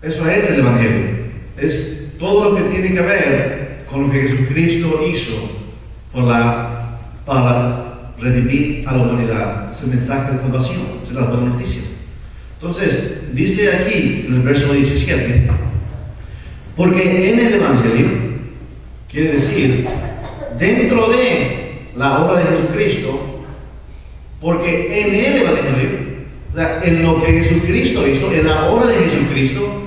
Eso es el Evangelio. Es todo lo que tiene que ver con lo que Jesucristo hizo para redimir a la humanidad. Es el mensaje de salvación, es la buena noticia. Entonces, dice aquí en el verso 17, porque en el Evangelio, quiere decir, dentro de la obra de Jesucristo, porque en el Evangelio, o sea, en lo que Jesucristo hizo, en la obra de Jesucristo,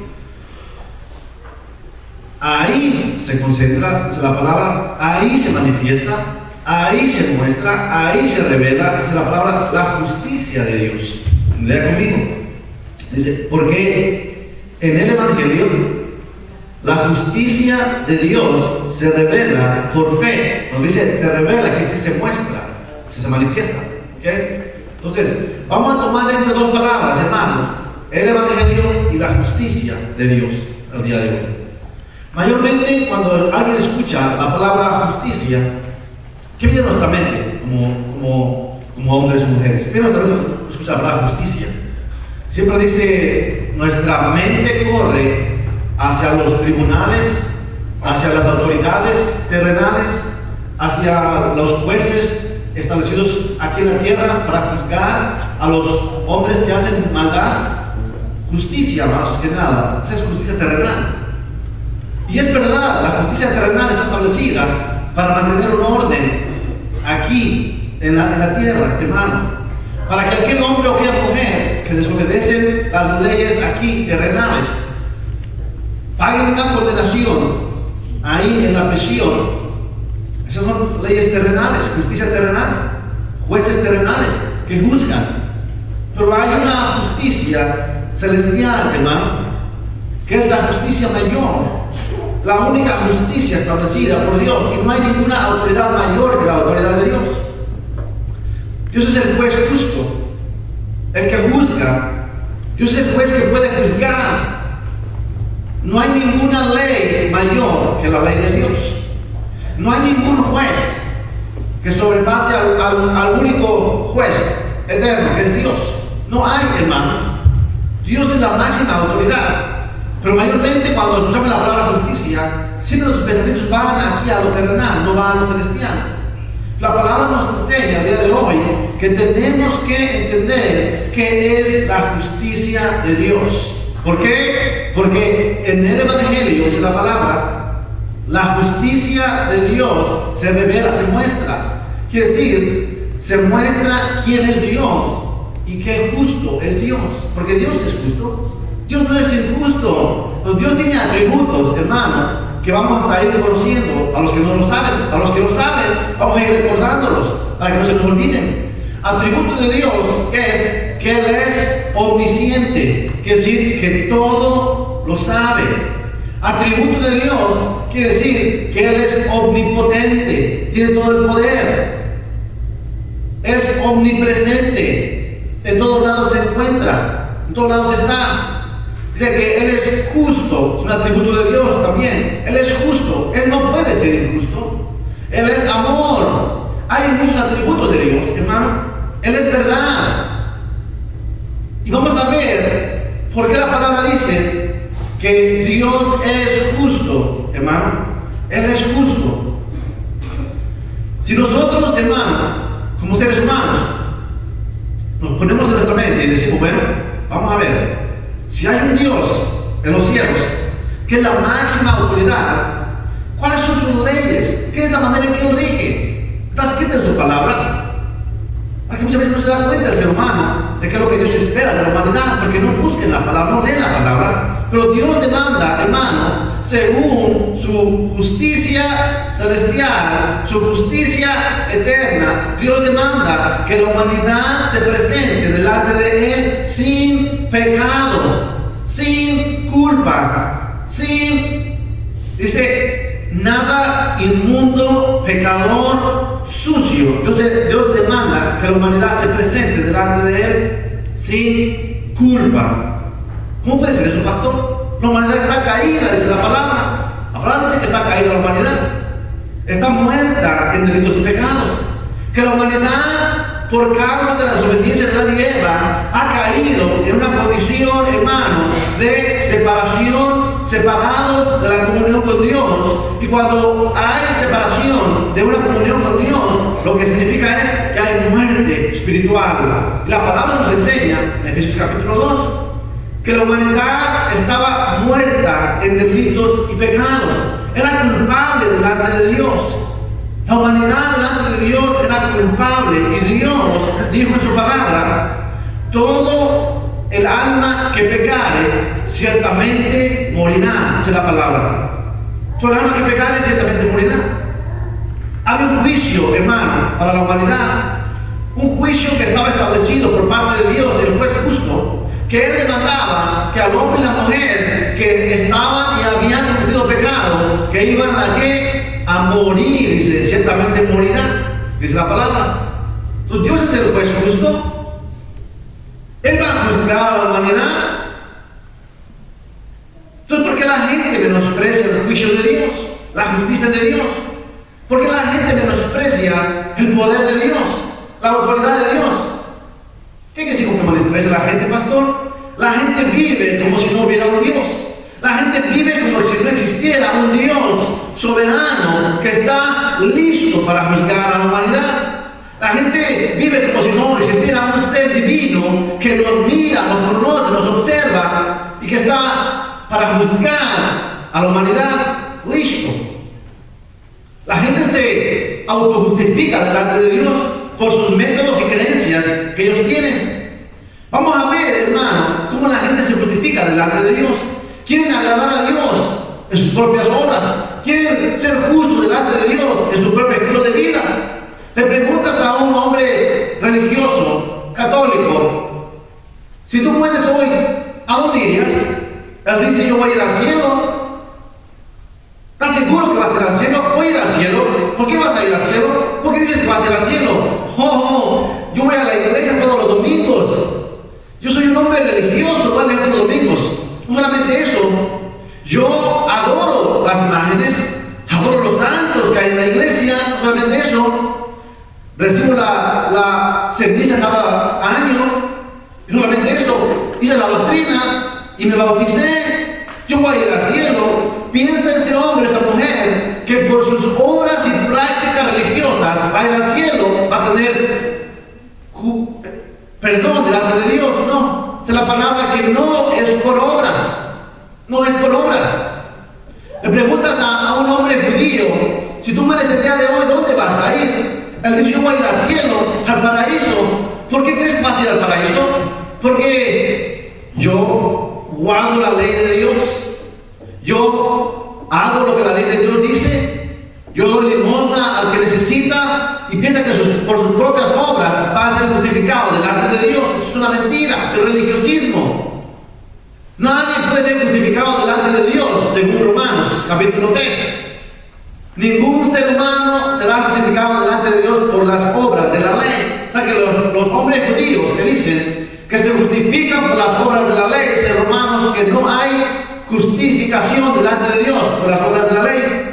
ahí se concentra la palabra, ahí se manifiesta, ahí se muestra, ahí se revela, es la palabra, la justicia de Dios. Lea conmigo. Dice, porque en el Evangelio la justicia de Dios se revela por fe. Cuando dice se revela, que se muestra, se manifiesta. ¿Okay? Entonces, vamos a tomar estas dos palabras, hermanos, el Evangelio y la justicia de Dios al día de hoy. Mayormente, cuando alguien escucha la palabra justicia, ¿qué viene a nuestra mente como hombres y mujeres? ¿Qué viene a nuestra mente cuando escucha la palabra justicia? Siempre dice, nuestra mente corre hacia los tribunales, hacia las autoridades terrenales, hacia los jueces establecidos aquí en la tierra para juzgar a los hombres que hacen maldad. Justicia más que nada, esa es justicia terrenal. Y es verdad, la justicia terrenal está establecida para mantener un orden aquí en la tierra, hermano. Para que aquel hombre o aquella mujer que desobedecen las leyes aquí terrenales paguen una condenación ahí en la prisión. Esas son leyes terrenales, justicia terrenal, jueces terrenales que juzgan. Pero hay una justicia celestial, hermano, que es la justicia mayor, la única justicia establecida por Dios, y no hay ninguna autoridad mayor que la autoridad de Dios. Dios es el juez justo, el que juzga. Dios es el juez que puede juzgar. No hay ninguna ley mayor que la ley de Dios. No hay ningún juez que sobrepase al único juez eterno, que es Dios. No hay, hermanos. Dios es la máxima autoridad. Pero mayormente cuando escuchamos la palabra justicia, siempre nuestros pensamientos van aquí a lo terrenal, no van a lo celestial. La palabra nos enseña el día de hoy que tenemos que entender qué es la justicia de Dios. ¿Por qué? Porque en el Evangelio, es la palabra, la justicia de Dios se revela, se muestra. Quiere decir, se muestra quién es Dios y qué justo es Dios. Porque Dios es justo. Dios no es injusto. Pues Dios tiene atributos, hermano, que vamos a ir conociendo. A los que no lo saben, a los que lo saben, vamos a ir recordándolos para que no se nos olviden. Atributo de Dios es que Él es omnisciente, quiere decir que todo lo sabe. Atributo de Dios quiere decir que Él es omnipotente, tiene todo el poder. Es omnipresente, en todos lados se encuentra, en todos lados está. Dice que Él es justo, es un atributo de Dios también. Él es justo, Él no puede ser injusto. Él es amor. Hay muchos atributos de Dios, hermano. Él es verdad. Y vamos a ver por qué la palabra dice que Dios es justo, hermano. Él es justo. Si nosotros, hermano, como seres humanos, nos ponemos en nuestra mente y decimos, bueno, vamos a ver. Si hay un Dios en los cielos, que es la máxima autoridad, ¿cuáles son sus leyes? ¿Qué es la manera en que Él rige? ¿Está escrita en su palabra? Porque muchas veces no se da cuenta el ser humano de qué es lo que Dios espera de la humanidad, porque no busquen la palabra, no leen la palabra. Pero Dios demanda, hermano, según su justicia celestial, su justicia eterna, Dios demanda que la humanidad se presente delante de Él sin pecado, sin culpa, dice, nada inmundo, pecador, sucio. Dios demanda que la humanidad se presente delante de Él sin culpa. ¿Cómo puede ser eso, pastor? La humanidad está caída, dice la palabra. La palabra dice que está caída la humanidad. Está muerta en delitos y pecados. Que la humanidad por causa de la desobediencia de Adán y Eva, ha caído en una condición, hermano, de separación, separados de la comunión con Dios. Y cuando hay separación de una comunión con Dios, lo que significa es que hay muerte espiritual. La palabra nos enseña, en Efesios capítulo 2, que la humanidad estaba muerta en delitos y pecados. Era culpable delante de Dios. La humanidad delante de Dios era culpable y Dios dijo en su palabra: todo el alma que pecare ciertamente morirá. Esa es la palabra. Todo el alma que pecare ciertamente morirá. Había un juicio, hermano, para la humanidad, un juicio que estaba establecido por parte de Dios, el juez justo, que él demandaba que al hombre y la mujer que estaban y habían cometido pecado, que iban a morir, dice, ciertamente morirán, dice la palabra. Entonces Dios es el juez justo. Él va a juzgar a la humanidad. Entonces, ¿por qué la gente menosprecia el juicio de Dios, la justicia de Dios? ¿Por qué la gente menosprecia el poder de Dios, la autoridad de Dios? ¿Qué quiere decir con que menosprecia la gente, pastor? La gente vive como si no hubiera un Dios. La gente vive como si no existiera un Dios soberano que está listo para juzgar a la humanidad. La gente vive como si no existiera un ser divino que nos mira, nos conoce, nos observa y que está para juzgar a la humanidad listo. La gente se autojustifica delante de Dios por sus métodos y creencias que ellos tienen. Vamos a ver, hermano, cómo la gente se justifica delante de Dios. Quieren agradar a Dios en sus propias obras. Quieren ser justos delante de Dios en su propio estilo de vida. Le preguntas a un hombre religioso, católico: si tú mueres hoy, ¿a dónde irías? Él dice: yo voy a ir al cielo. ¿Estás seguro que vas a ir al cielo? Voy a ir al cielo. ¿Por qué vas a ir al cielo? ¿Por qué dices que vas a ir al cielo? Yo voy a la iglesia todos los domingos. Yo soy un hombre religioso, voy a la iglesia todos los domingos. No solamente eso, yo adoro las imágenes, adoro los santos que hay en la iglesia. No solamente eso, recibo la ceniza cada año. Y no solamente eso, hice la doctrina y me bauticé. Yo voy a ir al cielo. Piensa ese hombre, esa mujer, que por sus obras y prácticas religiosas va a ir al cielo, va a tener perdón delante de Dios. No, es la palabra que no es por obras. No es por obras. Le preguntas a un hombre judío: si tú mueres el día de hoy, ¿dónde vas a ir? Él dice: yo voy a ir al cielo, al paraíso. ¿Por qué crees que vas a ir al paraíso? Porque yo guardo la ley de Dios. Yo hago lo que la ley de Dios dice. Yo doy limosna al que necesita y piensa que por sus propias obras va a ser justificado delante de Dios. Eso es una mentira, es religiosismo. Nadie puede ser justificado delante de Dios, según Romanos capítulo 3. Ningún ser humano será justificado delante de Dios por las obras de la ley. O sea que los hombres judíos que dicen que se justifican por las obras de la ley, dice Romanos que no hay justificación delante de Dios por las obras de la ley.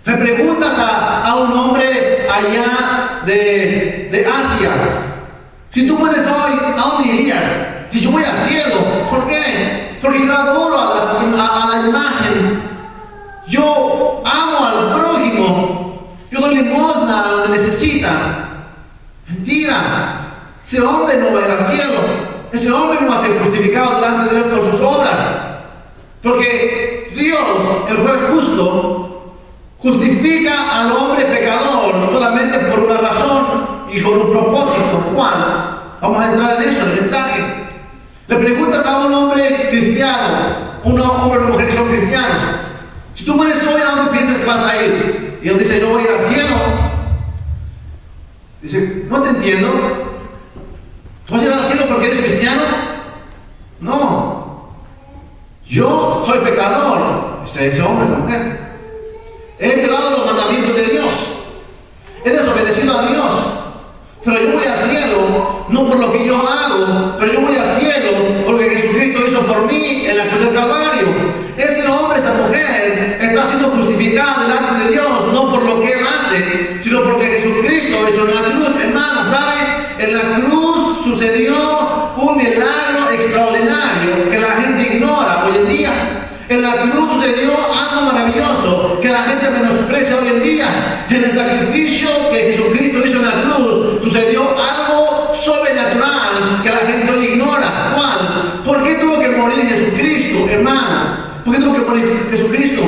Le preguntas a un hombre allá de Asia: si tú mueres hoy, ¿a dónde irías? Si yo voy al cielo. ¿Por qué? Porque yo adoro a la imagen. Yo amo al prójimo. Yo doy limosna a donde necesita. Mentira. Ese hombre no va a ir al cielo. Ese hombre no va a ser justificado delante de Dios por sus obras. Porque Dios, el juez justo, justifica al hombre pecador solamente por una razón y con un propósito. ¿Cuál? Vamos a entrar en eso, en el mensaje. Le preguntas a un hombre cristiano, un hombre o una mujer que son cristianos: si tú mueres hoy, ¿a dónde piensas que vas a ir? Y él dice: yo voy a ir al cielo. Dice: no te entiendo. ¿Tú vas a ir al cielo porque eres cristiano? No. Yo soy pecador. Dice ese hombre, esa mujer. He violado los mandamientos de Dios. He desobedecido a Dios. Pero yo voy al cielo, no por lo que yo hago, pero yo voy al cielo por lo que Jesucristo hizo por mí en la cruz del Calvario. Ese hombre, esa mujer, está siendo justificada delante de Dios, no por lo que él hace, sino por lo que Jesucristo hizo en la cruz. Hermano, ¿sabe? En la cruz sucedió un milagro extraordinario que la gente ignora hoy en día. En la cruz sucedió algo maravilloso que la gente menosprecia hoy en día. En el sacrificio que Jesucristo hizo en la cruz sucedió algo sobrenatural que la gente hoy ignora. ¿Cuál? ¿Por qué tuvo que morir Jesucristo, hermano? ¿Por qué tuvo que morir Jesucristo?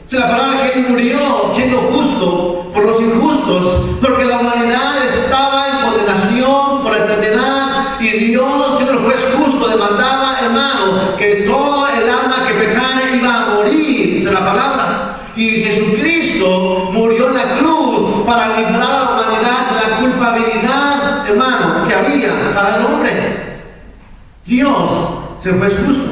Si la palabra que Él murió siendo justo por los injustos, porque la humanidad estaba en condenación por la eternidad y Dios, siendo el juez justo, demandaba, hermano, que todo el alma que pecare iba a morir, dice la palabra. Y Jesucristo murió en la cruz para librar a la humanidad de la culpabilidad, hermano, que había para el hombre. Dios es el juez justo.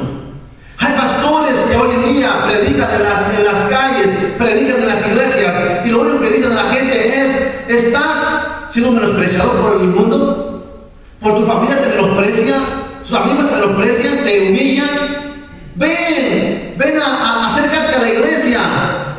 Hay pastores que hoy en día predican en las calles, predican en las iglesias, y lo único que dicen a la gente es: ¿estás siendo menospreciado por el mundo? ¿Por tu familia te menosprecia? ¿Tus amigos te menosprecian? ¿Te humillan? Ven, acércate a la iglesia.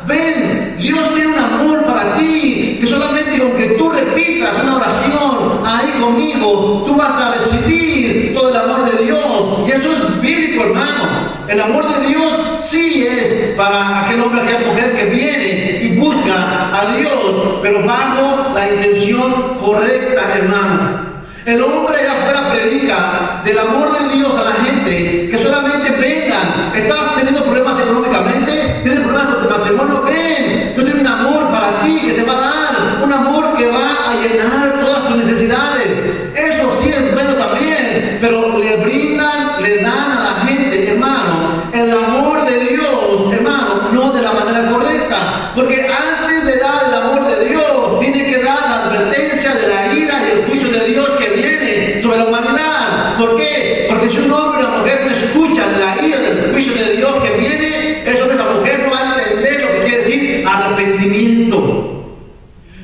Ven, Dios tiene un amor para ti, que solamente con que tú repitas una oración ahí conmigo, tú vas a recibir todo el amor de Dios. Y eso es bíblico, hermano. El amor de Dios sí es para aquel hombre, aquella mujer que viene y busca a Dios, pero bajo la intención correcta, hermano. El hombre allá afuera predica del amor de Dios a la gente, que solamente vengan. ¿Estás teniendo problemas económicamente? ¿Tienes problemas con tu matrimonio? Ven, yo tengo un amor para ti que te va a dar, un amor que va a llenar todas tus necesidades. Eso sí es bueno también, pero le brindan, le dan a la gente, hermano, el amor de Dios, hermano, no de la manera correcta. Porque antes de dar el amor de Dios, tiene que dar la advertencia de la ira y el juicio de Dios que viene sobre la humanidad. ¿Por qué? Porque si un hombre y una mujer no escuchan la ira del juicio de Dios que viene, esa mujer no va a entender lo que quiere decir arrepentimiento.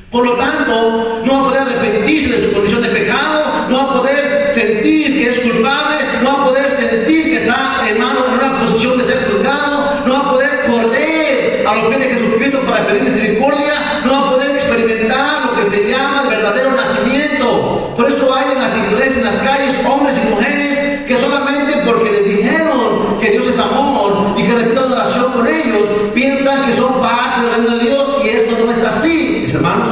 Por lo tanto, no va a poder arrepentirse de su condición de pecado, no va a poder sentir que es culpable, no va a poder sentir que está, hermano, en una posición de ser juzgado, no va a poder correr a los pies de Jesucristo para pedir misericordia, no va a poder experimentar lo que se llama el verdadero nacimiento. Por eso hay en las iglesias, en las calles, hombres y mujeres que solamente porque les dijeron que Dios es amor y que repitan oración con ellos, piensan que son parte del reino de Dios, y esto no es así, mis hermanos.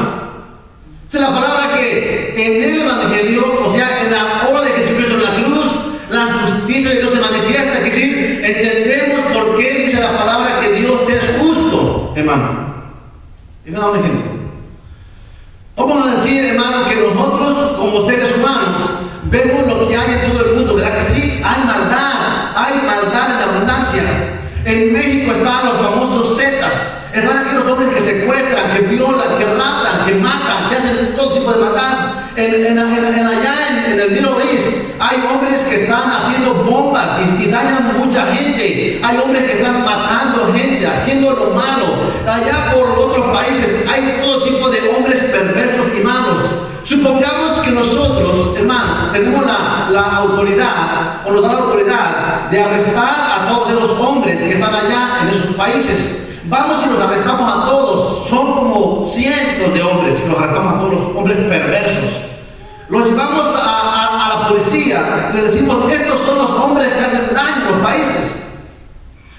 Es la palabra que en el Evangelio, o sea, en la obra de Jesucristo en la cruz, la justicia de Dios se manifiesta. Es decir, entendemos por qué dice la palabra que Dios es justo, hermano. Y me da un ejemplo. Vamos a decir, hermano, que nosotros como seres humanos vemos lo que hay en todo el mundo, ¿verdad que sí? Hay maldad en abundancia. En México están los famosos Zetas. Están aquellos hombres que secuestran, que violan, que raptan, que matan, que hacen todo tipo de maldad. Allá en el Middle East hay hombres que están haciendo bombas y dañan mucha gente. Hay hombres que están matando gente, haciendo lo malo. Allá por otros países hay todo tipo de hombres perversos y malos. Supongamos que nosotros, hermano, tenemos la autoridad, o nos da la autoridad de arrestar a todos esos hombres que están allá en esos países. Vamos y los arrestamos a todos. Son como cientos de hombres, y los arrestamos a todos los hombres perversos. Los llevamos a la policía, le decimos: estos son los hombres que hacen daño en los países.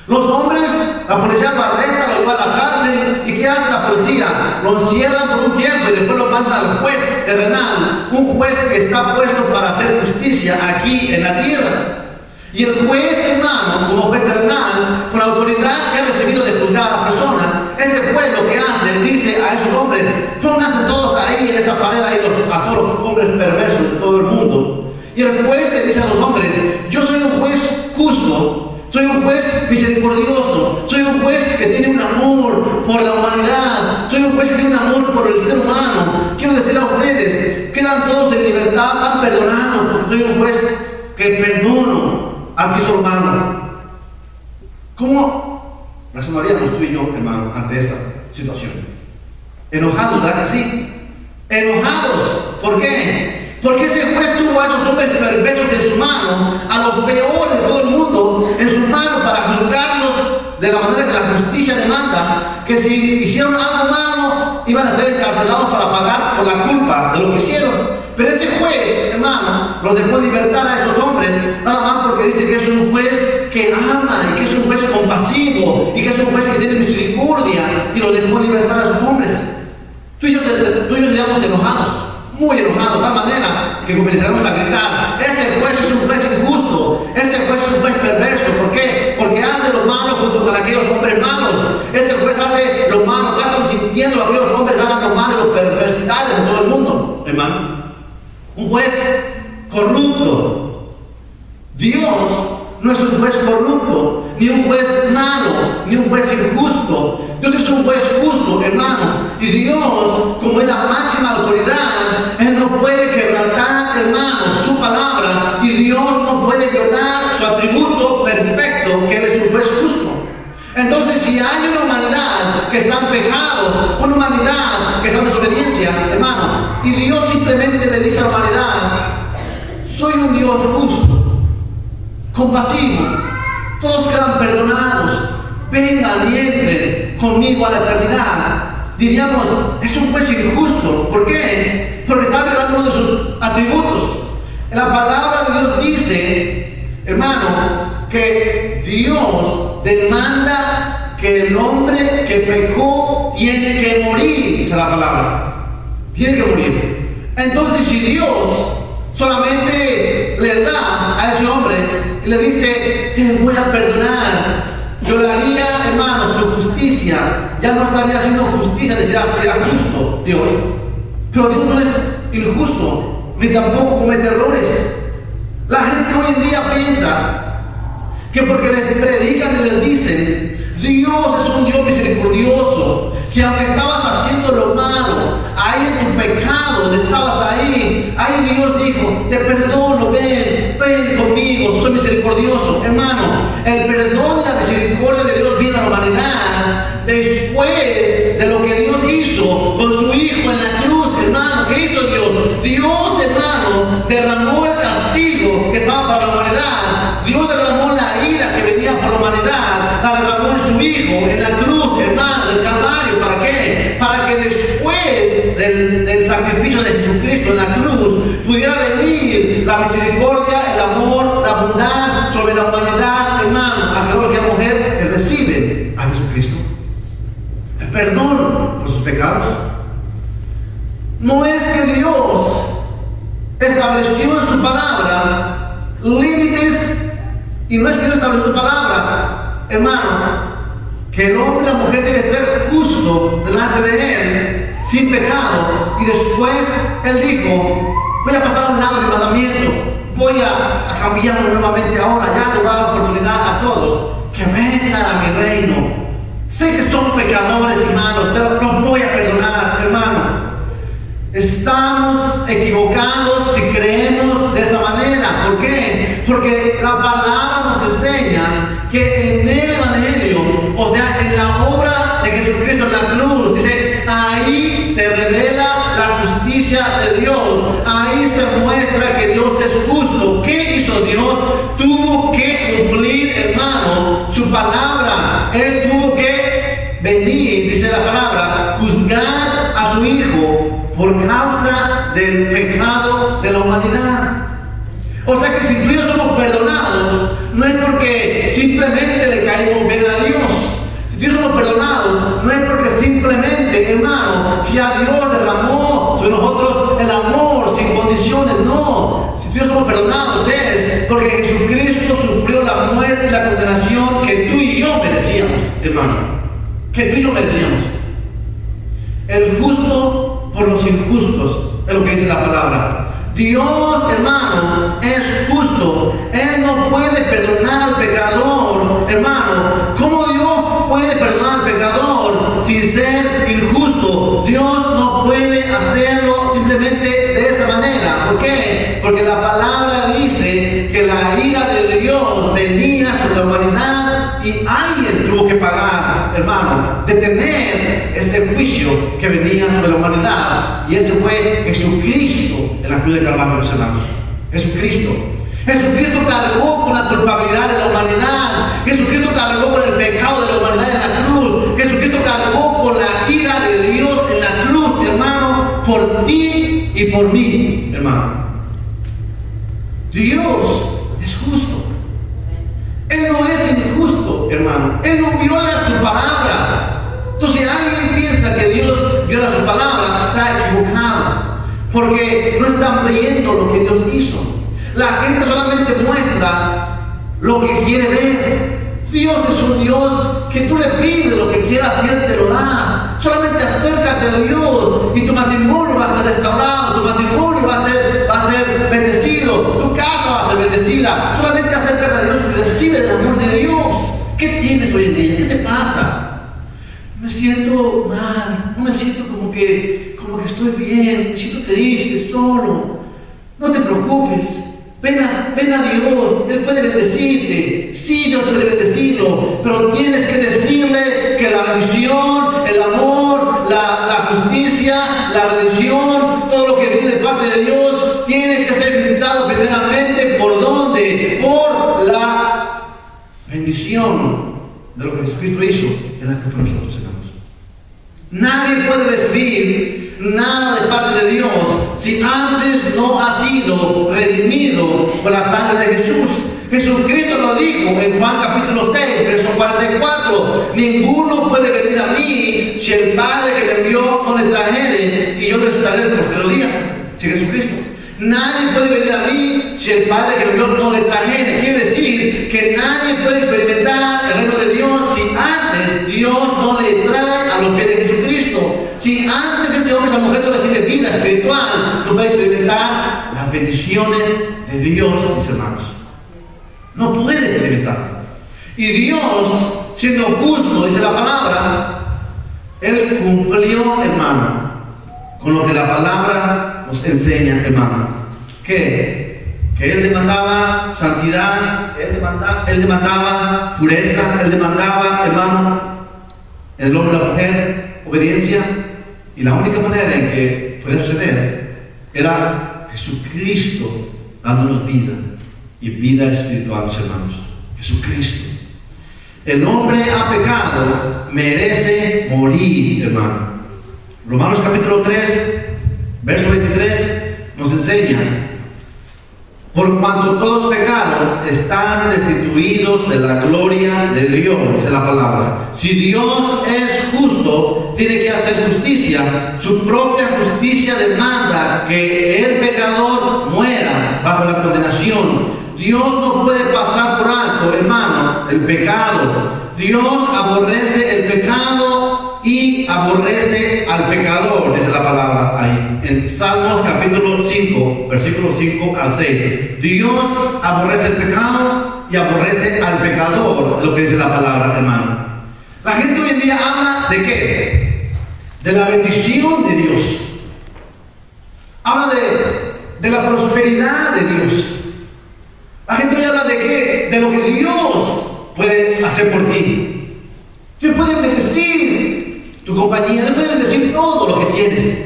Los hombres, la policía lo arresta, lo lleva a la cárcel. ¿Y qué hace la policía? Lo encierran por un tiempo y después lo mandan al juez terrenal, un juez que está puesto para hacer justicia aquí en la tierra. Y el juez, hermano, como juez terrenal, con la autoridad que ha recibido de juzgar a la persona, ese juez lo que hace, dice a esos hombres: pónganse todos ahí en esa pared, ahí a todos los hombres perversos de todo el mundo. Y el juez le dice a los hombres: yo soy un juez justo, soy un juez misericordioso, soy un juez que tiene un amor por la humanidad, soy un juez que tiene un amor por el ser humano. Quiero decir a ustedes, quedan todos en libertad, están perdonados, porque soy un juez que perdono a mi hermano. ¿Cómo razonaríamos tú y yo, hermano, ante esa situación? Enojados, ¿verdad que sí? Enojados. ¿Por qué? Porque ese juez tuvo a esos hombres perversos en su mano, a los peores de todo el mundo, en su mano, para juzgarlos de la manera que la justicia demanda, que si hicieron algo malo, iban a ser encarcelados para pagar por la culpa de lo que hicieron. Pero ese juez Los dejó en libertad a esos hombres, nada más porque dice que es un juez que ama y que es un juez compasivo y que es un juez que tiene misericordia, y los dejó en libertad a esos hombres. Tú y yo seríamos enojados, muy enojados, de tal manera que comenzaremos a gritar: ese juez es un juez injusto, ese juez es un juez perverso. ¿Por qué? Porque hace lo malo junto con aquellos hombres malos. Ese juez hace lo malo, está consintiendo que aquellos hombres hagan lo malo, las perversidades de todo el mundo, hermano. Un juez corrupto. Dios no es un juez corrupto, ni un juez malo, ni un juez injusto. Dios es un juez justo, hermano. Y Dios, como es la máxima autoridad, Él no puede quebrantar, hermano, su palabra. Y Dios no puede violar su atributo perfecto, que Él es un juez justo. Entonces, si hay una humanidad que está en pecado, una humanidad que está en desobediencia, hermano, y Dios simplemente le dice a la humanidad: soy un Dios justo, compasivo, todos quedan perdonados, vengan y entren conmigo a la eternidad. Diríamos: es un juez injusto. ¿Por qué? Porque está violando uno de sus atributos. La palabra de Dios dice, hermano, que Dios demanda que el hombre que pecó tiene que morir, dice la palabra. Tiene que morir. Entonces, si Dios solamente le da a ese hombre y le dice: te voy a perdonar, violaría, hermano, su justicia, ya no estaría haciendo justicia, le sería justo Dios. Pero Dios no es injusto, ni tampoco comete errores. La gente hoy en día piensa que porque les predican y les dicen: Dios es un Dios misericordioso, que aunque estabas haciendo lo malo, ahí en tu pecado, donde estabas ahí Dios dijo: te perdono, ven conmigo, soy misericordioso. Hermano, el perdón y la misericordia de Dios viene a la humanidad después de lo que Dios hizo con su Hijo en la cruz, hermano. ¿Qué hizo Dios? Dios, hermano, derramó el castigo que estaba para la humanidad. Dios derramó la ira que venía para la humanidad, la derramó en su Hijo, en la cruz, hermano, del Calvario. ¿Para qué? Para que después del sacrificio de Jesucristo en la cruz pudiera venir la misericordia, el amor, la bondad sobre la humanidad, hermano, aquel hombre y mujer que reciben a Jesucristo. El perdón por sus pecados. No es que Dios estableció en su palabra límites, y no es que Dios estableció su palabra, hermano, que el hombre y la mujer debe ser justo delante de Él, sin pecado, y después Él dijo: voy a pasar a un lado del mandamiento, voy a cambiarlo nuevamente ahora, ya le voy a dar la oportunidad a todos que vengan a mi reino. Sé que son pecadores, hermanos, pero los voy a perdonar, hermano. Estamos equivocados si creemos de esa manera. ¿Por qué? Porque la palabra nos enseña que en el Evangelio, o sea, en la obra de Jesucristo en la cruz, dice: ahí se revela la justicia de Dios, ahí se muestra que Dios es justo. ¿Qué hizo Dios? Tuvo que cumplir, hermano, su palabra. Él tuvo que venir, dice la palabra, juzgar a su Hijo por causa del pecado de la humanidad. O sea que si tú y yo somos perdonados, no es porque simplemente le caímos bien a Dios. Si tú y yo somos perdonados, no es porque simplemente, hermano, ya Dios derramó sobre nosotros el amor sin condiciones. No, si tú y yo somos perdonados es porque Jesucristo sufrió la muerte y la condenación que tú y yo merecíamos, hermano. Que tú y yo merecíamos. El justo por los injustos, es lo que dice la palabra. Dios, hermano, es justo. Él no puede perdonar al pecador, hermano. ¿Cómo Dios puede perdonar al pecador sin ser injusto? Dios no puede hacerlo simplemente de esa manera. ¿Por qué? Porque la palabra dice que la ira de Dios venía sobre la humanidad y alguien tuvo que pagar, hermano, detener ese juicio que venía sobre la humanidad. Y ese fue Jesucristo en la cruz de Calvario, mis hermanos. Jesucristo. Jesucristo cargó con la culpabilidad de la humanidad. Jesucristo cargó con el pecado de la humanidad en la cruz. Jesucristo cargó con la ira de Dios en la cruz, hermano, por ti y por mí, hermano. Dios es justo. Él no es injusto, hermano. Él no viola su palabra. Entonces, si alguien piensa que Dios viola su palabra, está equivocado. Porque no están viendo lo que Dios hizo. La gente solamente muestra lo que quiere ver. Dios es un Dios que tú le pides lo que quieras y Él te lo da. Solamente acércate a Dios y tu matrimonio va a ser restaurado, tu matrimonio va a ser bendecido, tu casa va a ser bendecida. Solamente acércate a Dios y recibe el amor de Dios. ¿Qué tienes hoy en día? ¿Qué te pasa? Me siento mal, no me siento como que estoy bien, me siento triste, solo. No te preocupes. Ven a Dios, Él puede bendecirte. Sí, Dios puede bendecirlo, pero tienes que decirle que la bendición, el amor, la justicia, la redención, todo lo que viene de parte de Dios, tiene que ser filtrado primeramente ¿por dónde? Por la bendición de lo que Jesucristo hizo en la cruz por nosotros, hermanos. Nadie puede recibir nada de parte de Dios si antes no ha sido redimido por la sangre de Jesús. Jesucristo lo dijo en Juan capítulo 6, verso 44. Ninguno puede venir a mí si el Padre que me envió no le trajere, y yo le estaré el postero día. Si Jesucristo. Nadie puede venir a mí si el Padre que me envió no le trajere. Quiere decir que nadie puede experimentar el reino de Dios si antes Dios no le trae a los pies de Jesucristo. Si antes ese hombre, esa mujer no recibe vida espiritual, no puede experimentar las bendiciones de Dios, mis hermanos. No puede experimentar. Y Dios, siendo justo, dice la palabra, Él cumplió, hermano, con lo que la palabra nos enseña, hermano. Que Él demandaba santidad, Él demandaba pureza, Él demandaba, hermano, el hombre y la mujer, obediencia. Y la única manera en que podía suceder era Jesucristo dándonos vida, y vida espiritual, mis hermanos. Jesucristo. El hombre ha pecado, merece morir, hermano. Romanos capítulo 3, verso 23 nos enseña: por cuanto todos pecaron, están destituidos de la gloria de Dios, dice la palabra. Si Dios es justo, tiene que hacer justicia. Su propia justicia demanda que el pecador muera bajo la condenación. Dios no puede pasar por alto, hermano, el pecado. Dios aborrece el pecado y aborrece al pecador, dice la palabra ahí. En Salmos capítulo 5, versículos 5 al 6. Dios aborrece el pecado y aborrece al pecador, lo que dice la palabra, hermano. La gente hoy en día habla de ¿qué? De la bendición de Dios. Habla de la prosperidad de Dios. La gente hoy habla de ¿qué? De lo que Dios puede hacer por ti. Dios puede bendecir tu compañía, Dios puede bendecir todo lo que tienes.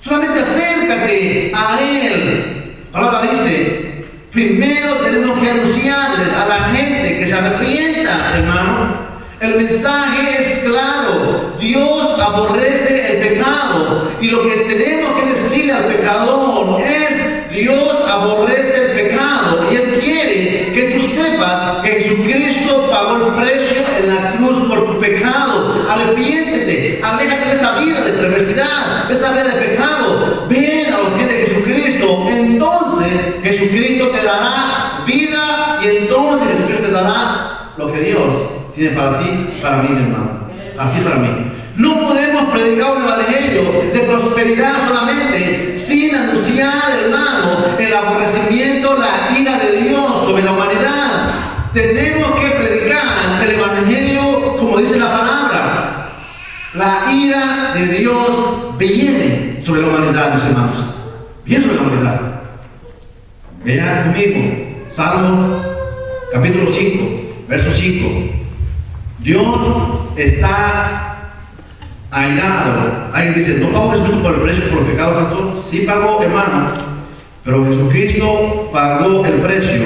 Solamente acércate a Él. La palabra dice, primero tenemos que anunciarles a la gente que se arrepienta, hermano. El mensaje es claro. Dios aborrece el pecado. Y lo que tenemos que decirle al pecador es: Dios aborrece el pecado. Y Él quiere que tú sepas que Jesucristo pagó el precio en la cruz por tu pecado. Arrepiéntete. Aléjate de esa vida de perversidad, de esa vida de pecado. Ven a los pies de Jesucristo. Entonces Jesucristo te dará vida. Y entonces Jesucristo te dará lo que Dios tiene para ti, para mí, mi hermano. A ti, para mí. No podemos predicar un evangelio de prosperidad solamente sin anunciar, hermano, el aborrecimiento, la ira de Dios sobre la humanidad. Tenemos que predicar el evangelio como dice la palabra. La ira de Dios viene sobre la humanidad, mis hermanos. Viene sobre la humanidad. Vean conmigo, Salmo capítulo 5, verso 5. Dios está airado. Alguien dice: ¿no pagó Jesucristo por el precio por los pecados, pastor? Sí pagó, hermano, pero Jesucristo pagó el precio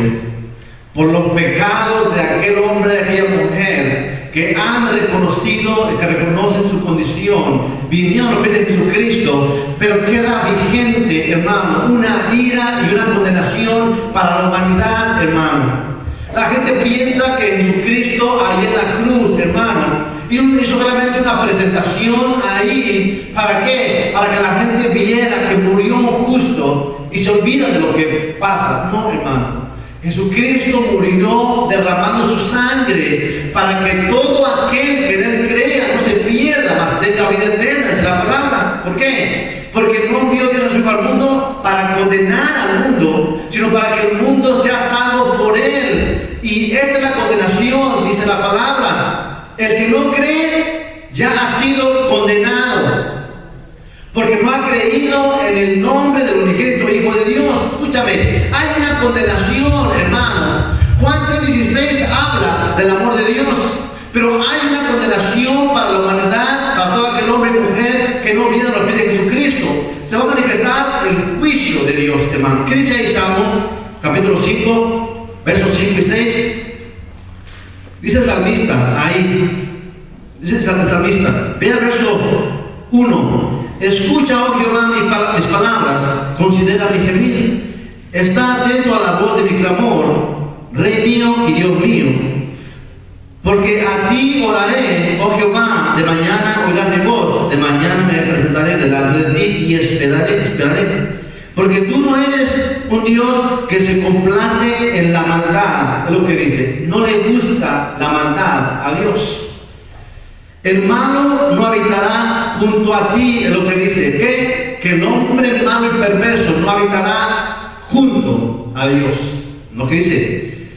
por los pecados de aquel hombre, de aquella mujer que han reconocido, que reconocen su condición, vinieron los pies de Jesucristo, pero queda vigente, hermano, una ira y una condenación para la humanidad, hermano. La gente piensa que Jesucristo ahí en la cruz, hermano, hizo solamente una presentación ahí. ¿Para qué? Para que la gente viera que murió un justo y se olvida de lo que pasa. No, hermano. Jesucristo murió derramando su sangre para que todo aquel que en Él crea no se pierda, mas tenga vida eterna. Es la palabra. ¿Por qué? Porque no envió Dios a su Hijo al mundo para condenar al mundo, sino para que el mundo sea salvo por Él. Y esta es la condenación, dice la palabra. El que no cree ya ha sido condenado, porque no ha creído en el nombre del unigénito Hijo de Dios. Escúchame, hay una condenación, hermano. Juan 3:16 habla del amor de Dios, pero hay una condenación para la humanidad, para todo aquel hombre y mujer que no viene a los pies de Jesucristo. Se va a manifestar el juicio de Dios, hermano. ¿Qué dice ahí Salmo, capítulo 5, versos 5 y 6? Dice el salmista, ahí, dice el salmista, vea el verso 1. Escucha, oh Jehová, mis palabras, considera mi gemir. Está atento a la voz de mi clamor, Rey mío y Dios mío. Porque a ti oraré, oh Jehová, de mañana oirás mi voz, de mañana me presentaré delante de ti y esperaré. Porque tú no eres un Dios que se complace en la maldad, es lo que dice. No le gusta la maldad a Dios. El malo no habitará junto a ti, es lo que dice. ¿Qué? Que el hombre malo y perverso no habitará junto a Dios. Lo que dice.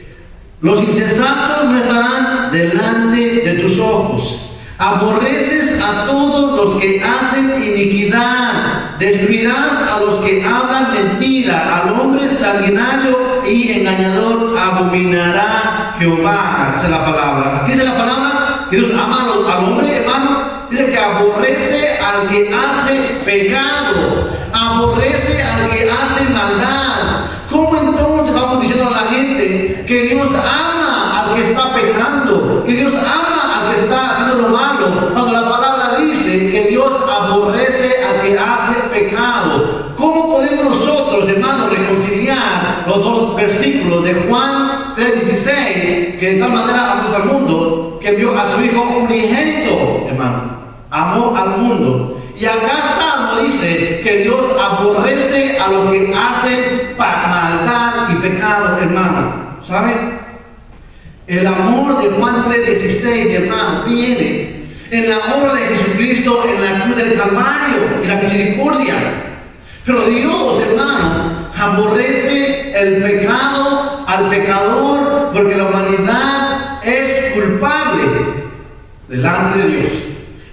Los insensatos no estarán delante de tus ojos. Aborreces a todos los que hacen iniquidad. Destruirás a los que hablan mentira. Al hombre sanguinario y engañador abominará Jehová. Dice la palabra. Dice la palabra que Dios ama al hombre, hermano. Dice que aborrece al que hace pecado. Aborrece al que hace maldad. ¿Cómo entonces vamos diciendo a la gente que Dios ama al que está pecando? Que Dios ama al que está haciendo lo malo, cuando la palabra dice que Dios aborrece al que hace pecado. ¿Cómo podemos nosotros, hermanos, reconciliar los dos versículos de Juan 3:16, que de tal manera amó al mundo, que envió a su Hijo unigénito, hermano? Amó al mundo. Y acá Salmo dice que Dios aborrece a los que hacen maldad y pecado, hermano. ¿Saben? El amor de Juan 3:16, hermano, viene en la obra de Jesucristo en la cruz del Calvario y la misericordia. Pero Dios, hermano, aborrece el pecado al pecador, porque la humanidad es culpable delante de Dios.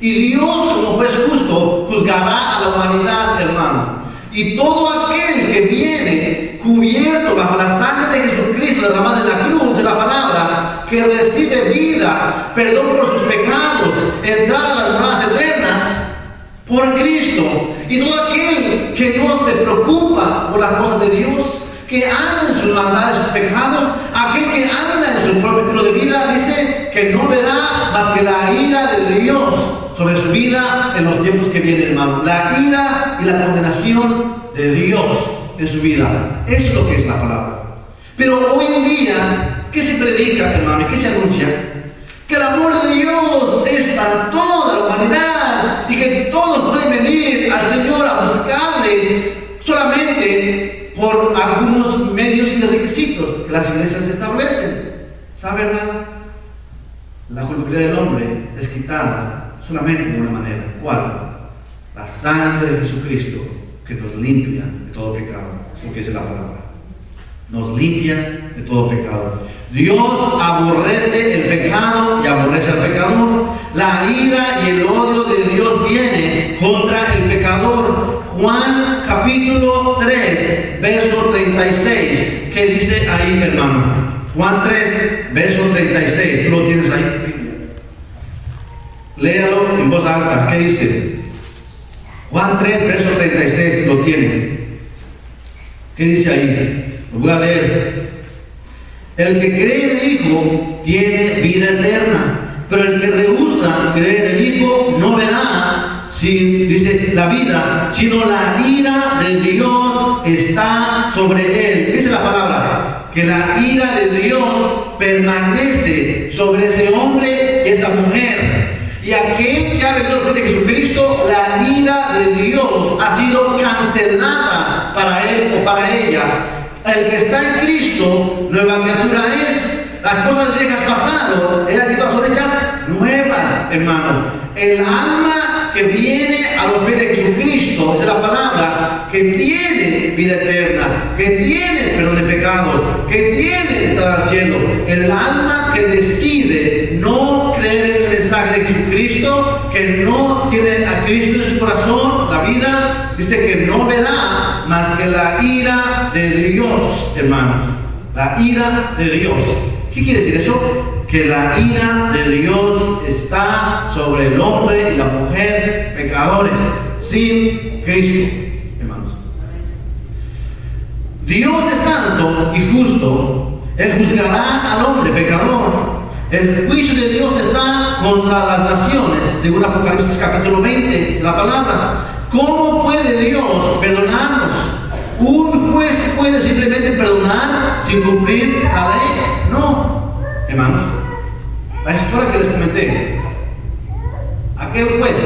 Y Dios, como juez justo, juzgará a la humanidad, hermano. Y todo aquel que viene cubierto bajo la sangre de Jesucristo derramada en la cruz, de la palabra, que recibe vida, perdón por sus pecados, entrada a las moradas eternas por Cristo. Y todo aquel que no se preocupa por las cosas de Dios, que anda en sus maldades, sus pecados, aquel que anda en su propio estilo de vida, dice que no verá más que la ira de Dios sobre su vida en los tiempos que vienen, hermano. La ira y la condenación de Dios en su vida. Eso es lo que es la palabra. Pero hoy en día, ¿qué se predica, hermano? ¿Y qué se anuncia? Que el amor de Dios es para toda la humanidad y que todos pueden venir al Señor a buscarle solamente por algunos medios y requisitos que las iglesias establecen. ¿Sabe, hermano? La culpabilidad del hombre es quitada solamente de una manera. ¿Cuál? La sangre de Jesucristo, que nos limpia de todo pecado. Es lo que dice la palabra. Nos limpia de todo pecado. Dios aborrece el pecado y aborrece al pecador. La ira y el odio de Dios viene contra el pecador. Juan capítulo 3, verso 36. ¿Qué dice ahí, hermano? Juan 3, verso 36. ¿Tú lo tienes ahí? Léalo en voz alta. ¿Qué dice? Juan 3, verso 36. ¿Lo tiene? ¿Qué dice ahí? Lo voy a leer. El que cree en el Hijo tiene vida eterna, pero el que rehúsa creer en el Hijo no verá dice la vida, sino la ira de Dios está sobre él. Dice la palabra, que la ira de Dios permanece sobre ese hombre y esa mujer. Y aquel que ha venido de Jesucristo, la ira de Dios ha sido cancelada para él o para ella. El que está en Cristo, nueva criatura es. Las cosas viejas pasaron, que todas son hechas nuevas, hermano. El alma que viene a los pies de Jesucristo, es la palabra, que tiene vida eterna, que tiene perdón de pecados, que tiene entrada al cielo. El alma que decide no creer en el mensaje de Jesucristo, que no tiene a Cristo en su corazón, la vida, dice que no verá más que la ira de Dios, hermanos. La ira de Dios. ¿Qué quiere decir eso? Que la ira de Dios está sobre el hombre y la mujer pecadores sin Cristo, hermanos. Dios es santo y justo. Él juzgará al hombre pecador. El juicio de Dios está contra las naciones, según Apocalipsis capítulo 20, es la palabra. ¿Cómo puede Dios perdonarnos? ¿Un juez puede simplemente perdonar sin cumplir la ley? No, hermanos. La historia que les comenté, aquel juez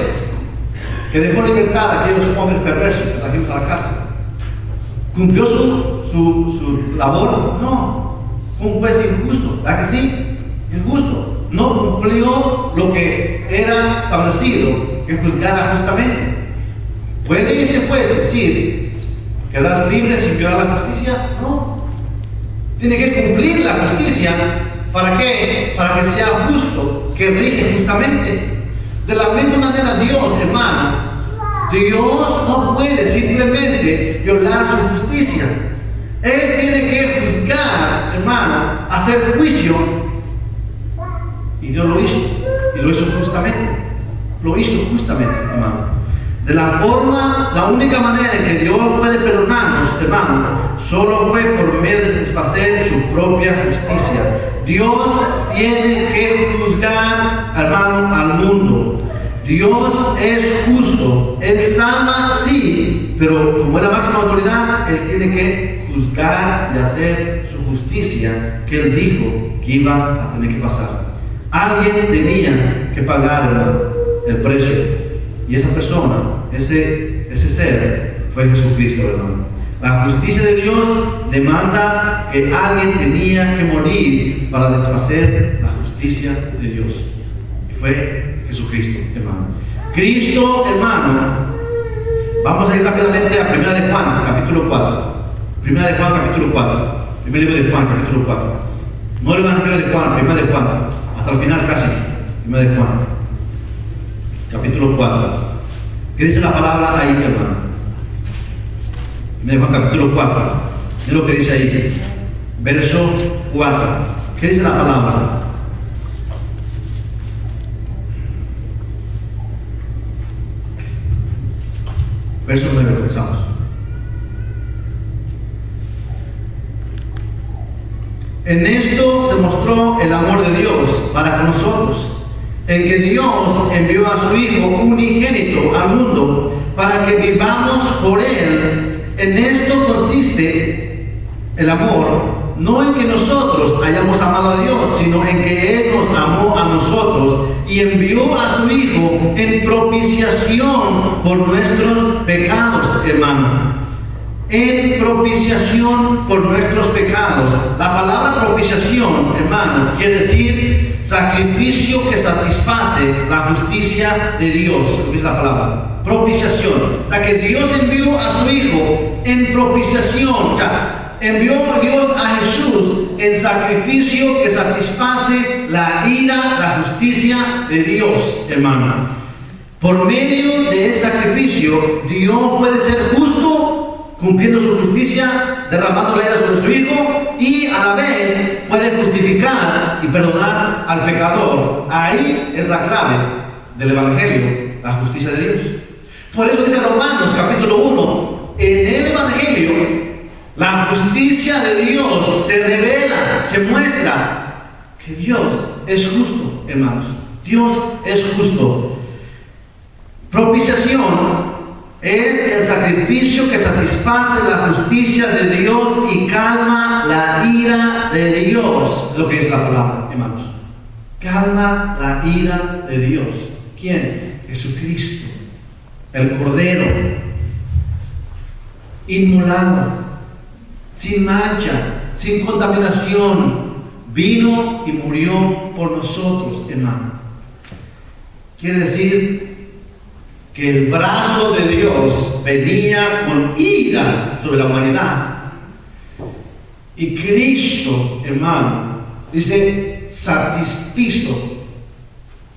que dejó libertad a aquellos hombres perversos que trajimos a la cárcel, ¿cumplió su labor? No, fue un juez injusto, ¿verdad que sí? Injusto, no cumplió lo que era establecido, que juzgara justamente. ¿Puede ese juez decir: ¿quedas libre sin violar la justicia? No. Tiene que cumplir la justicia. ¿Para qué? Para que sea justo, que rige justamente. De la misma manera Dios, hermano, Dios no puede simplemente violar su justicia. Él tiene que juzgar, hermano, hacer juicio. Y Dios lo hizo. Y lo hizo justamente. Lo hizo justamente, hermano. De la única manera en que Dios puede perdonarnos, hermano, solo fue por medio de satisfacer su propia justicia. Dios tiene que juzgar, hermano, al mundo. Dios es justo. Él salva, sí, pero como es la máxima autoridad, Él tiene que juzgar y hacer su justicia que Él dijo que iba a tener que pasar. Alguien tenía que pagar, hermano, el precio. Y esa persona, ese ser, fue Jesucristo, hermano. La justicia de Dios demanda que alguien tenía que morir para deshacer la justicia de Dios. Y fue Jesucristo, hermano. Cristo, hermano. Vamos a ir rápidamente a 1 de Juan, capítulo 4. 1 de Juan, capítulo 4. Primer libro de Juan, capítulo 4. No el Evangelio de Juan, 1 de Juan. Hasta el final casi. 1 de Juan, capítulo 4. ¿Qué dice la palabra ahí, hermano? 1 de Juan, capítulo 4. Es lo que dice ahí. Verso 4. ¿Qué dice la palabra? Verso 9, empezamos. En esto se mostró el amor de Dios para con nosotros, en que Dios envió a su Hijo unigénito al mundo para que vivamos por Él. En esto consiste el amor, no en que nosotros hayamos amado a Dios, sino en que Él nos amó a nosotros y envió a su Hijo en propiciación por nuestros pecados, hermano. En propiciación por nuestros pecados. La palabra propiciación, hermano, quiere decir sacrificio que satisface la justicia de Dios. ¿Qué es la palabra? Propiciación. O sea, que Dios envió a su Hijo en propiciación. O sea, envió a Dios a Jesús en sacrificio que satisface la ira, la justicia de Dios, hermano. Por medio de ese sacrificio, Dios puede ser justo, cumpliendo su justicia, derramando la ira sobre su Hijo, y a la vez puede justificar y perdonar al pecador. Ahí es la clave del Evangelio, la justicia de Dios. Por eso dice Romanos capítulo 1, en el Evangelio la justicia de Dios se revela, se muestra que Dios es justo, hermanos. Dios es justo. Propiciación es el sacrificio que satisface la justicia de Dios y calma la ira de Dios. Es lo que dice la palabra, hermanos. Calma la ira de Dios. ¿Quién? Jesucristo, el Cordero, inmolado, sin mancha, sin contaminación, vino y murió por nosotros, hermano. Quiere decir que el brazo de Dios venía con ira sobre la humanidad. Y Cristo, hermano, dice, satisfizo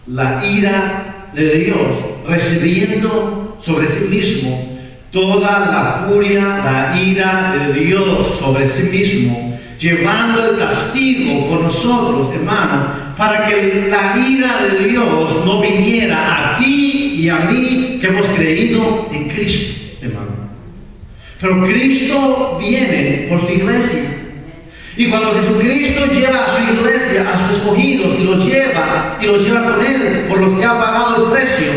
la ira de Dios, recibiendo sobre sí mismo toda la furia, la ira de Dios sobre sí mismo, llevando el castigo por nosotros, hermano, para que la ira de Dios no viniera a ti y a mí que hemos creído en Cristo, hermano. Pero Cristo viene por su iglesia. Y cuando Jesucristo lleva a su iglesia, a sus escogidos, y los lleva con Él, por los que ha pagado el precio,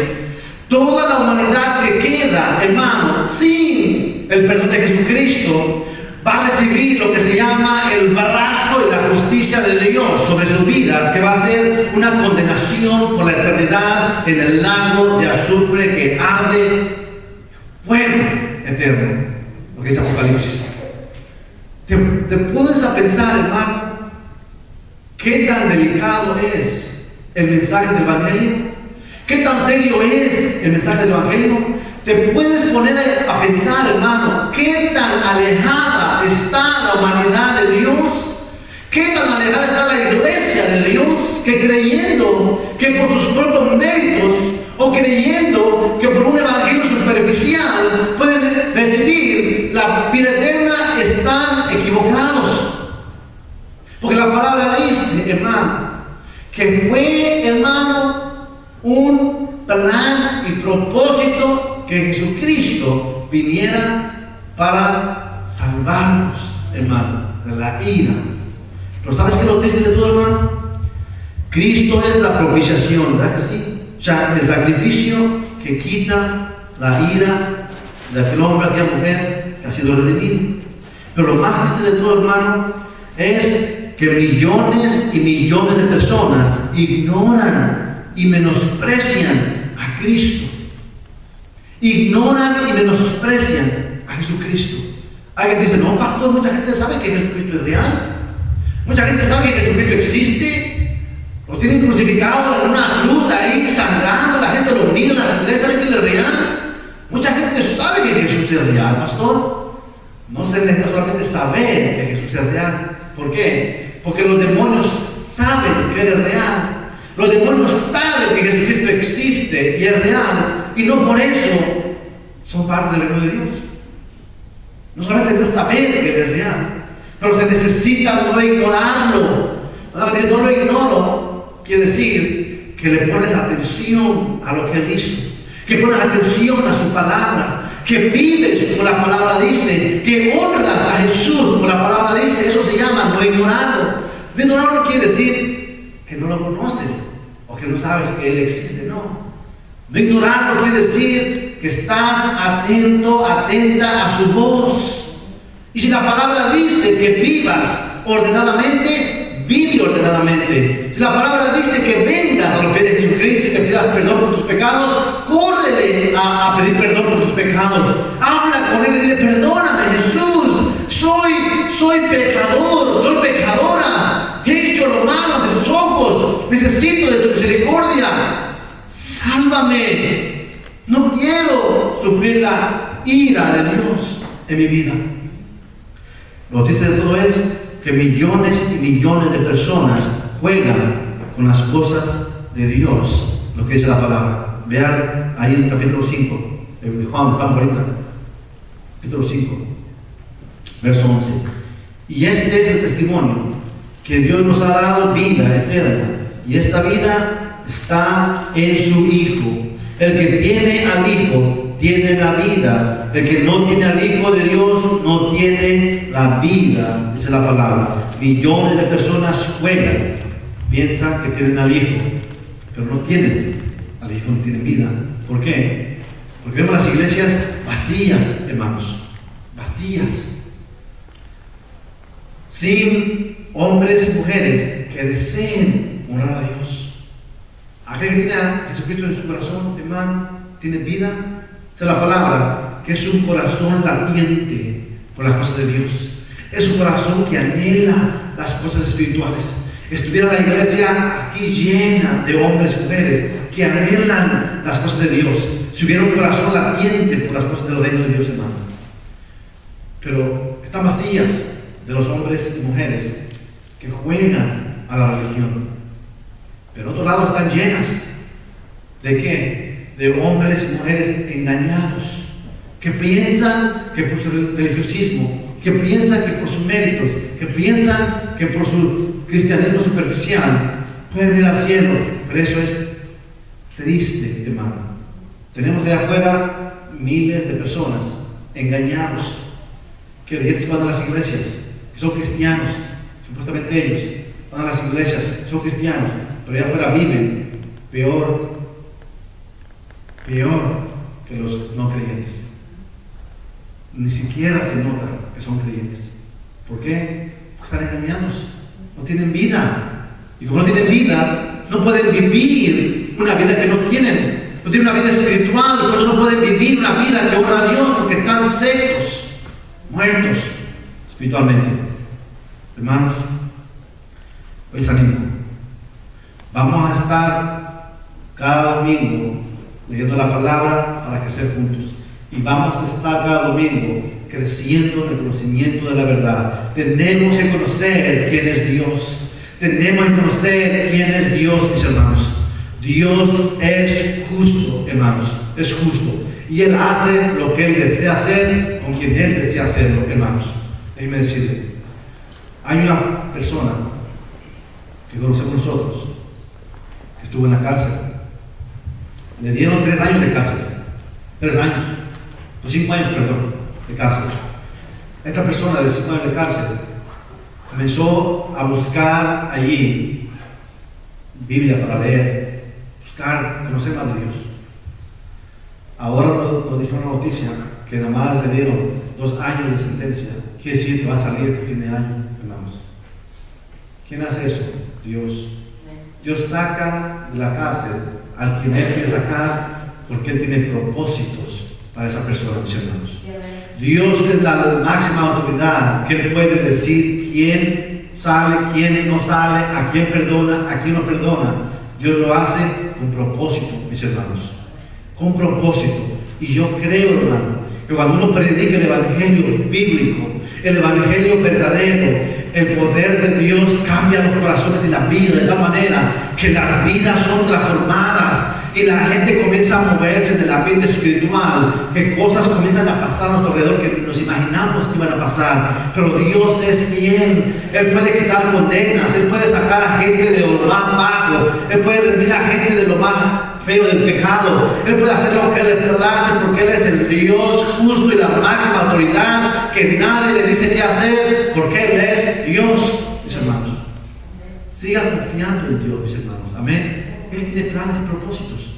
toda la humanidad que queda, hermano, sin el perdón de Jesucristo, va a recibir lo que se llama el brazo y la justicia de Dios sobre sus vidas, que va a ser una condenación por la eternidad en el lago de azufre que arde, fuego eterno, lo que dice Apocalipsis. ¿Te puedes a pensar, hermano, qué tan delicado es el mensaje del Evangelio? ¿Qué tan serio es el mensaje del Evangelio? ¿Te puedes poner a pensar, hermano, qué tan alejada está la humanidad de Dios? ¿Qué tan alejada está la iglesia de Dios? Que creyendo que por sus propios méritos o creyendo que por un evangelio superficial pueden recibir la vida eterna, están equivocados. Porque la palabra dice, hermano, que fue, hermano, un plan y propósito que Jesucristo viniera para salvarnos, hermano, de la ira. Pero ¿sabes qué es lo triste de todo, hermano? Cristo es la propiciación, ¿verdad que sí? O sea, el sacrificio que quita la ira de aquel hombre, aquella mujer que ha sido redimido. Pero lo más triste de todo, hermano, es que millones y millones de personas ignoran y menosprecian a Cristo. Ignoran y menosprecian a Jesucristo. Alguien dice, no, pastor, mucha gente sabe que Jesucristo es real. Mucha gente sabe que Jesucristo existe. Lo tienen crucificado en una cruz ahí, sangrando. La gente lo mira en las iglesias, ¿sabe que él es real? Mucha gente sabe que Jesús es real, pastor. No se necesita solamente saber que Jesús es real. ¿Por qué? Porque los demonios saben que Él es real. Los demonios saben que Jesucristo existe y es real. Y no por eso son parte del reino de Dios. No solamente es saber que Él es real, pero se necesita no ignorarlo. No lo ignoro, quiere decir que le pones atención a lo que Él hizo, que pones atención a su palabra, que vives como la palabra dice, que honras a Jesús como la palabra dice. Eso se llama no ignorarlo. No ignorarlo quiere decir que no lo conoces o que no sabes que Él existe. No ignorarlo quiere decir que estás atento, atenta a su voz. Y si la palabra dice que vivas ordenadamente, vive ordenadamente. Si la palabra dice que vengas a los pies de Jesucristo y que pidas perdón por tus pecados, córrele a pedir perdón por tus pecados. Habla con Él y dile, perdóname, Jesús, soy pecador, soy pecadora, he hecho lo malo ante tus ojos, necesito de tu misericordia, sálvame, no quiero sufrir la ira de Dios en mi vida. Lo triste de todo es que millones y millones de personas juegan con las cosas de Dios, lo que dice la palabra. Vean ahí en el capítulo 5 de Juan, estamos ahorita, capítulo 5, verso 11. Y este es el testimonio, que Dios nos ha dado vida eterna, y esta vida está en su Hijo. El que tiene al Hijo tiene la vida. El que no tiene al Hijo de Dios no tiene la vida, dice la palabra. Millones de personas juegan, piensan que tienen al Hijo, pero no tienen al Hijo, no tienen vida. ¿Por qué? Porque vemos las iglesias vacías, hermanos, vacías, sin hombres y mujeres que deseen honrar a Dios. Aquel que tiene a Jesucristo en su corazón, hermano, tiene vida. Esa es la palabra, que es un corazón latiente por las cosas de Dios. Es un corazón que anhela las cosas espirituales. Estuviera la iglesia aquí llena de hombres y mujeres que anhelan las cosas de Dios. Si hubiera un corazón latiente por las cosas del reino de Dios, hermano. Pero están vacías de los hombres y mujeres que juegan a la religión. Pero en otro lado están llenas ¿de qué? De hombres y mujeres engañados, que piensan que por su religiosismo, que piensan que por sus méritos, que piensan que por su cristianismo superficial pueden ir al cielo. Pero eso es triste, hermano. Tenemos de afuera miles de personas engañados, que van a las iglesias, que son cristianos, supuestamente ellos van a las iglesias, son cristianos, pero allá afuera viven peor que los no creyentes. Ni siquiera se nota que son creyentes. ¿Por qué? Porque están engañados, no tienen vida. Y como no tienen vida, no pueden vivir una vida que no tienen. No tienen una vida espiritual, por eso no pueden vivir una vida que honra a Dios, porque están secos, muertos espiritualmente. Hermanos, les animo. Vamos a estar cada domingo leyendo la palabra para crecer juntos. Y vamos a estar cada domingo creciendo en el conocimiento de la verdad. Tenemos que conocer quién es Dios. Tenemos que conocer quién es Dios, mis hermanos. Dios es justo, hermanos. Es justo. Y Él hace lo que Él desea hacer con quien Él desea hacerlo, hermanos. Déjenme decirle. Hay una persona que conocemos nosotros que estuvo en la cárcel. Le dieron 3 años de cárcel. 3 años. 5 años, perdón, de cárcel. Esta persona de 5 años de cárcel comenzó a buscar allí Biblia para leer, buscar, conocer más de Dios. Ahora nos dijo una noticia que nada más le dieron 2 años de sentencia. Quiere decir que va a salir este fin de año, hermanos. ¿Quién hace eso? Dios. Dios saca de la cárcel al quien Él quiere sacar, porque Él tiene propósitos para esa persona, mis hermanos. Dios es la máxima autoridad que Él puede decir quién sale, quién no sale, a quién perdona, a quién no perdona. Dios lo hace con propósito, mis hermanos. Con propósito. Y yo creo, hermano, que cuando uno predica el evangelio bíblico, el evangelio verdadero, el poder de Dios cambia los corazones y la vida de tal manera que las vidas son transformadas y la gente comienza a moverse en el ambiente espiritual, que cosas comienzan a pasar a nuestro alrededor que nos imaginamos que iban a pasar. Pero Dios es fiel. Él puede quitar condenas, Él puede sacar a gente de lo más bajo, Él puede redimir a gente de lo más feo del pecado. Él puede hacer lo que Él hace, porque Él es el Dios justo y la máxima autoridad, que nadie le dice qué hacer, porque Él es Dios, mis hermanos. Sigan confiando en Dios, mis hermanos. Amén. Él tiene planes y propósitos.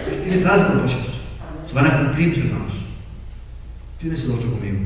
Él tiene planes y propósitos. Se van a cumplir, mis hermanos. Tienes el otro conmigo.